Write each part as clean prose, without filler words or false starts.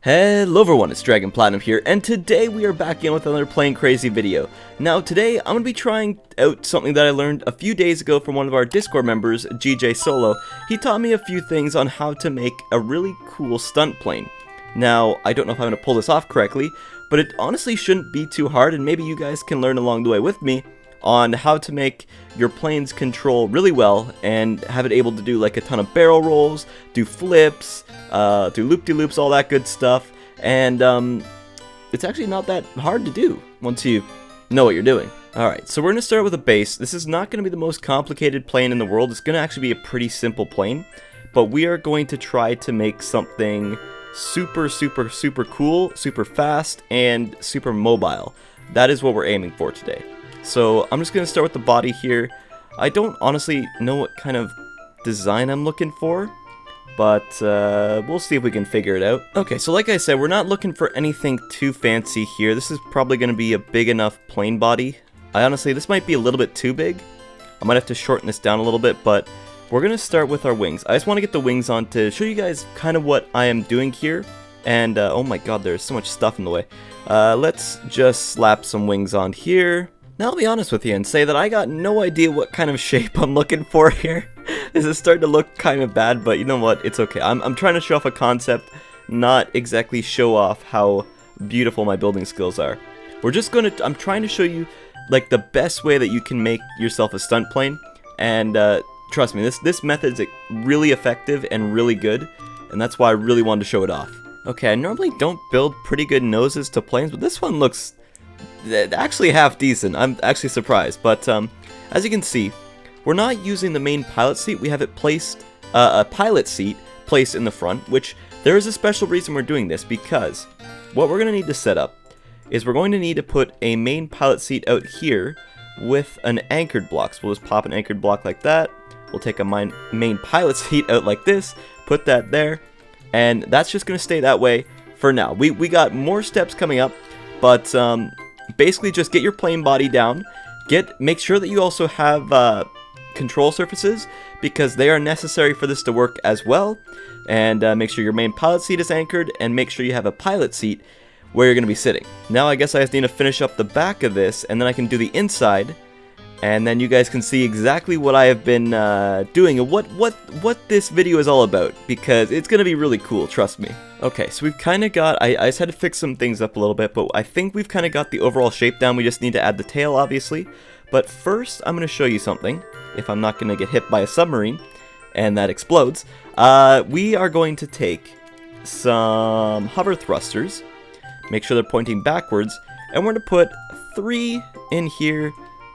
Hello everyone, it's dragonplatinum here, and today we are back in with another Plane Crazy video. Now today, I'm going to be trying out something that I learned a few days ago from one of our Discord members, GJ Solo. He taught me a few things on how to make a really cool stunt plane. Now, I don't know if I'm going to pull this off correctly, but it honestly shouldn't be too hard, and maybe you guys can learn along the way with me on how to make your planes control really well and have it able to do like a ton of barrel rolls, do flips, do loop-de-loops, all that good stuff. And it's actually not that hard to do once you know what you're doing. Alright, so we're going to start with a base. This is not going to be the most complicated plane in the world. It's going to actually be a pretty simple plane, but we are going to try to make something super cool, super fast, and super mobile. That is what we're aiming for today. So I'm just going to start with the body here. I don't honestly know what kind of design I'm looking for, but we'll see if we can figure it out. Okay, so like I said, we're not looking for anything too fancy here. This is probably going to be a big enough plane body. This might be a little bit too big. I might have to shorten this down a little bit, but we're going to start with our wings. I just want to get the wings on to show you guys kind of what I am doing here. And oh my god, there's so much stuff in the way. Let's just slap some wings on here. Now I'll be honest with you and say that I got no idea what kind of shape I'm looking for here. This is starting to look kind of bad, but you know what, it's okay. I'm trying to show off a concept, not exactly show off how beautiful my building skills are. I'm trying to show you like the best way that you can make yourself a stunt plane, and trust me, this method is really effective and really good, and that's why I really wanted to show it off. Okay, I normally don't build pretty good noses to planes, but this one looks actually half decent. I'm actually surprised, but as you can see, we're not using the main pilot seat. We have it placed, a pilot seat placed in the front, which there is a special reason we're doing this, because what we're going to need to set up is we're going to need to put a main pilot seat out here with an anchored block. So we'll just pop an anchored block like that. We'll take a main pilot seat out like this, put that there, and that's just going to stay that way for now. We got more steps coming up, but basically just get your plane body down, make sure that you also have control surfaces, because they are necessary for this to work as well, and make sure your main pilot seat is anchored, and make sure you have a pilot seat where you're going to be sitting. Now I guess I just need to finish up the back of this, and then I can do the inside, and then you guys can see exactly what I have been doing and what this video is all about, because it's going to be really cool, trust me. Okay, so we've kind of got, I just had to fix some things up a little bit, but I think we've kind of got the overall shape down. We just need to add the tail, obviously. But first, I'm going to show you something, if I'm not going to get hit by a submarine, and that explodes. We are going to take some hover thrusters, make sure they're pointing backwards, and we're going to put 3 in here,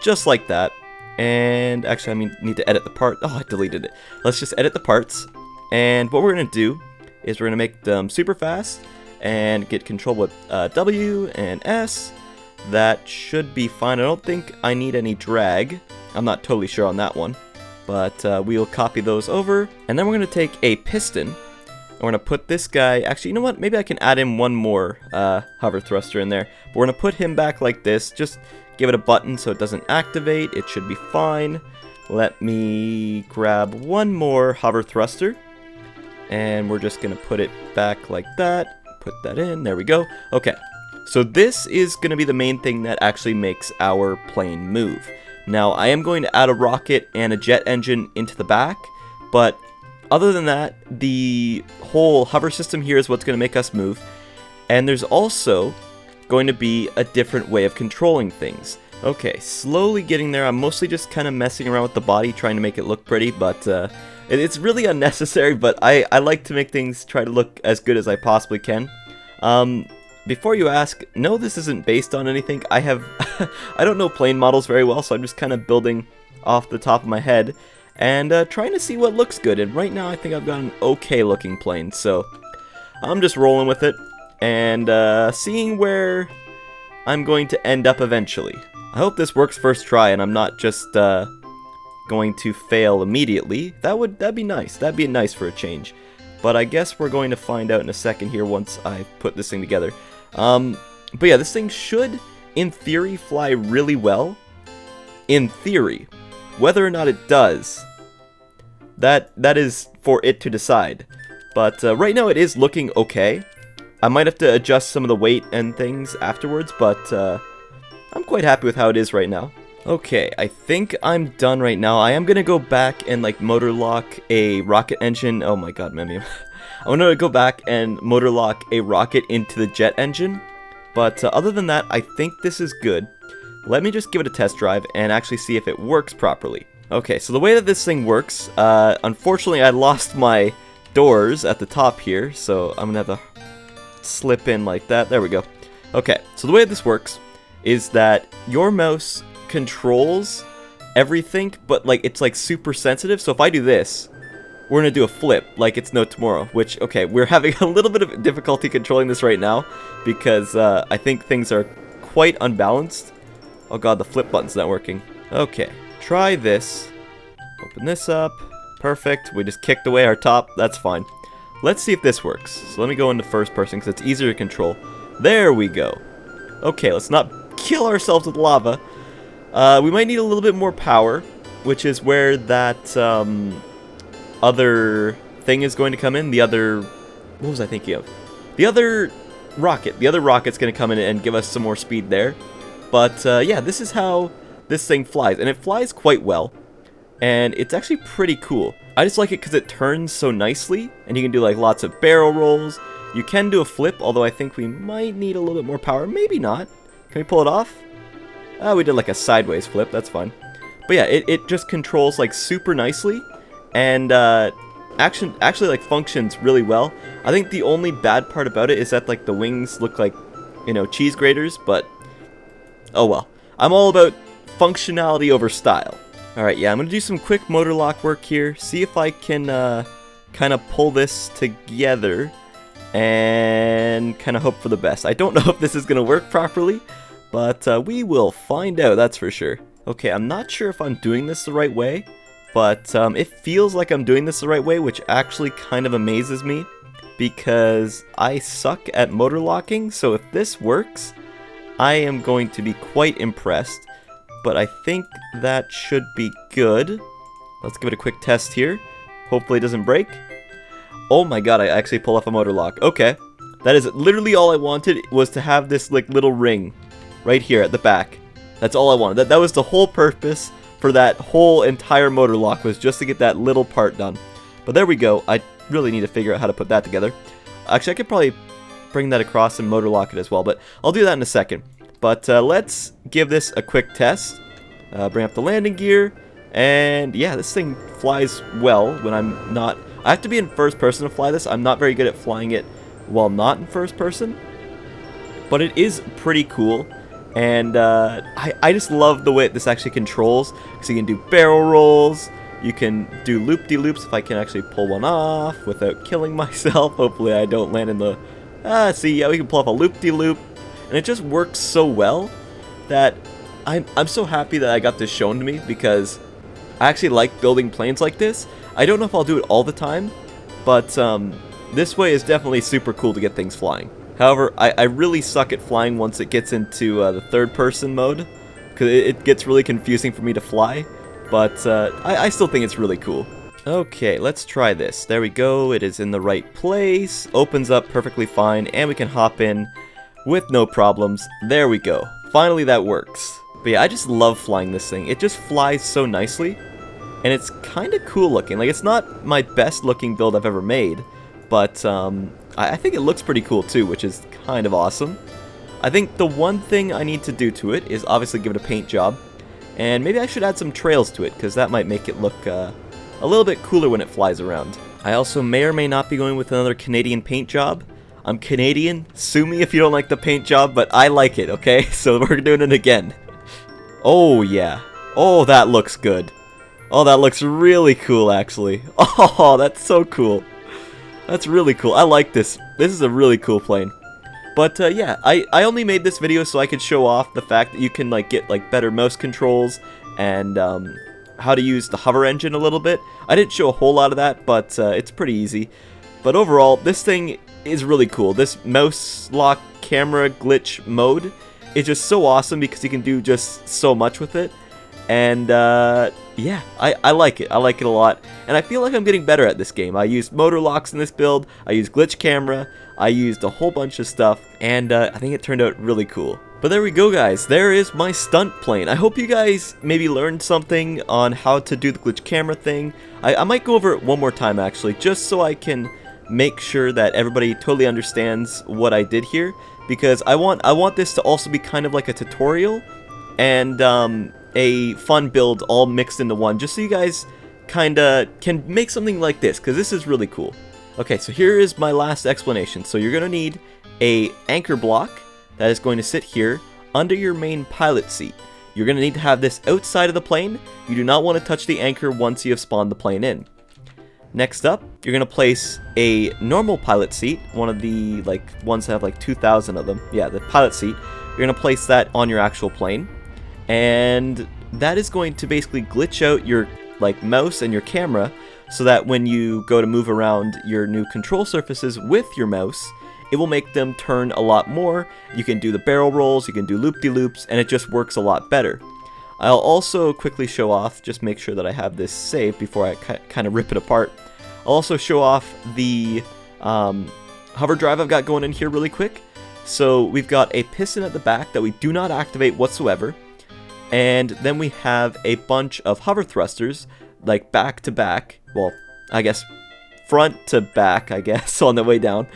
just like that. And actually, I need to edit the part. Oh, I deleted it. Let's just edit the parts. And what we're going to do is we're going to make them super fast and get control with W and S. That should be fine. I don't think I need any drag. I'm not totally sure on that one. But we'll copy those over. And then we're going to take a piston. And we're going to put this guy... Actually, you know what? Maybe I can add in one more hover thruster in there. But we're going to put him back like this. Just give it a button so it doesn't activate. It should be fine. Let me grab one more hover thruster. And we're just going to put it back like that. Put that in. There we go. Okay. So this is going to be the main thing that actually makes our plane move. Now, I am going to add a rocket and a jet engine into the back. But other than that, the whole hover system here is what's going to make us move. And there's also going to be a different way of controlling things. Okay, slowly getting there. I'm mostly just kind of messing around with the body, trying to make it look pretty, but it's really unnecessary, but I like to make things try to look as good as I possibly can. Before you ask, no, this isn't based on anything. I don't know plane models very well, so I'm just kind of building off the top of my head and trying to see what looks good. And right now I think I've got an okay looking plane, so I'm just rolling with it and seeing where I'm going to end up eventually. I hope this works first try and I'm not just going to fail immediately. That'd be nice. That'd be nice for a change. But I guess we're going to find out in a second here once I put this thing together. But yeah, this thing should, in theory, fly really well. In theory. Whether or not it does, that is for it to decide. But right now it is looking okay. I might have to adjust some of the weight and things afterwards, but I'm quite happy with how it is right now. Okay, I think I'm done right now. I am gonna go back and like motorlock a rocket engine. Oh my god, Memi. I'm gonna go back and motorlock a rocket into the jet engine. But other than that, I think this is good. Let me just give it a test drive and actually see if it works properly. Okay, so the way that this thing works, unfortunately I lost my doors at the top here, so I'm gonna have to slip in like that. There we go. Okay, so the way this works is that your mouse controls everything, but like it's like super sensitive. So if I do this, we're gonna do a flip like it's no tomorrow, which, okay, we're having a little bit of difficulty controlling this right now because I think things are quite unbalanced. Oh god, the flip button's not working. Okay, try this. Open this up. Perfect. We just kicked away our top. That's fine. Let's see if this works. So let me go into first person because it's easier to control. There we go. Okay, let's not kill ourselves with lava. We might need a little bit more power, which is where that other thing is going to come in. The other... What was I thinking of? The other rocket. The other rocket's going to come in and give us some more speed there. But yeah, this is how this thing flies. And it flies quite well. And it's actually pretty cool. I just like it because it turns so nicely. And you can do like lots of barrel rolls. You can do a flip, although I think we might need a little bit more power. Maybe not. Can we pull it off? We did like a sideways flip. That's fine. But yeah, it just controls like super nicely. And actually like functions really well. I think the only bad part about it is that like the wings look like, you know, cheese graters. But oh well. I'm all about functionality over style. Alright, yeah, I'm going to do some quick motor lock work here. See if I can kind of pull this together. And kind of hope for the best. I don't know if this is going to work properly. But we will find out, that's for sure. Okay, I'm not sure if I'm doing this the right way. But it feels like I'm doing this the right way, which actually kind of amazes me. Because I suck at motor locking. So if this works, I am going to be quite impressed. But I think that should be good. Let's give it a quick test here. Hopefully it doesn't break. Oh my god, I actually pull off a motor lock. Okay. That is literally all I wanted, was to have this like little ring right here at the back. That's all I wanted. That was the whole purpose for that whole entire motor lock, was just to get that little part done. But there we go. I really need to figure out how to put that together. Actually, I could probably bring that across and motor lock it as well, but I'll do that in a second. But let's give this a quick test. Bring up the landing gear. And yeah, this thing flies well when I'm not... I have to be in first person to fly this. I'm not very good at flying it while not in first person. But it is pretty cool. And I just love the way this actually controls. So you can do barrel rolls. You can do loop-de-loops if I can actually pull one off without killing myself. Hopefully I don't land in the... see, yeah, we can pull off a loop-de-loop. And it just works so well that I'm so happy that I got this shown to me, because I actually like building planes like this. I don't know if I'll do it all the time, but this way is definitely super cool to get things flying. However, I really suck at flying once it gets into the third person mode, because it gets really confusing for me to fly, but I still think it's really cool. Okay, let's try this. There we go, it is in the right place, opens up perfectly fine, and we can hop in with no problems. There we go. Finally that works. But yeah, I just love flying this thing. It just flies so nicely. And it's kind of cool looking. Like, it's not my best looking build I've ever made. But I think it looks pretty cool too, which is kind of awesome. I think the one thing I need to do to it is obviously give it a paint job. And maybe I should add some trails to it, because that might make it look a little bit cooler when it flies around. I also may or may not be going with another Canadian paint job. I'm Canadian, sue me if you don't like the paint job, but I like it, okay? So we're doing it again. Oh yeah. Oh, that looks good. Oh, that looks really cool, actually. Oh, that's so cool. That's really cool. I like this. This is a really cool plane. But yeah, I only made this video so I could show off the fact that you can like get like better mouse controls and how to use the hover engine a little bit. I didn't show a whole lot of that, but it's pretty easy. But overall, this thing is really cool. This mouse lock camera glitch mode is just so awesome because you can do just so much with it. And yeah, I like it. I like it a lot, and I feel like I'm getting better at this game. I used Motorlocks in this build, I used glitch camera, I used a whole bunch of stuff, and I think it turned out really cool. But there we go, guys. There is my stunt plane. I hope you guys maybe learned something on how to do the glitch camera thing. I might go over it one more time, actually, just so I can make sure that everybody totally understands what I did here, because I want this to also be kind of like a tutorial and a fun build all mixed into one, just so you guys kinda can make something like this, because this is really cool. Okay, so here is my last explanation. So you're gonna need a anchor block that is going to sit here under your main pilot seat. You're gonna need to have this outside of the plane. You do not want to touch the anchor once you have spawned the plane in. Next up, you're gonna place a normal pilot seat, one of the ones that have like 2,000 of them. Yeah, the pilot seat. You're gonna place that on your actual plane, and that is going to basically glitch out your mouse and your camera, so that when you go to move around your new control surfaces with your mouse, it will make them turn a lot more. You can do the barrel rolls, you can do loop-de-loops, and it just works a lot better. I'll also quickly show off, just make sure that I have this saved before I kind of rip it apart. I'll also show off the hover drive I've got going in here really quick. So we've got a piston at the back that we do not activate whatsoever. And then we have a bunch of hover thrusters, like back to back, well, I guess front to back, I guess, on the way down.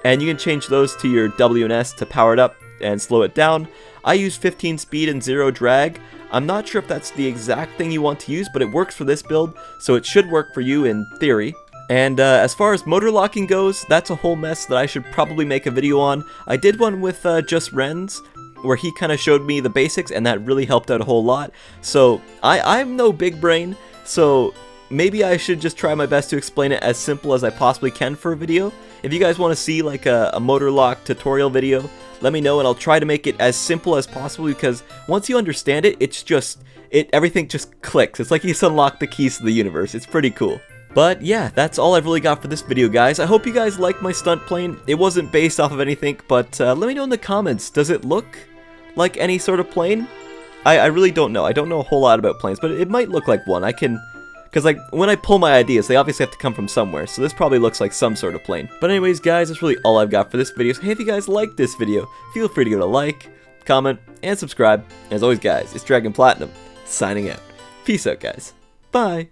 And you can change those to your W and S to power it up and slow it down. I use 15 speed and 0 drag. I'm not sure if that's the exact thing you want to use, but it works for this build, so it should work for you in theory. And as far as motor locking goes, that's a whole mess that I should probably make a video on. I did one with Just Renz, where he kind of showed me the basics, and that really helped out a whole lot. So I'm no big brain, so maybe I should just try my best to explain it as simple as I possibly can for a video. If you guys want to see like a motor lock tutorial video, let me know and I'll try to make it as simple as possible, because once you understand it, everything just clicks. It's like you just unlock the keys to the universe. It's pretty cool. But yeah, that's all I've really got for this video, guys. I hope you guys like my stunt plane. It wasn't based off of anything, but let me know in the comments, does it look like any sort of plane? I really don't know. I don't know a whole lot about planes, but it might look like one. Because when I pull my ideas, they obviously have to come from somewhere, so this probably looks like some sort of plane. But anyways, guys, that's really all I've got for this video. So hey, if you guys liked this video, feel free to give it a like, comment, and subscribe. And as always, guys, it's Dragon Platinum, signing out. Peace out, guys. Bye.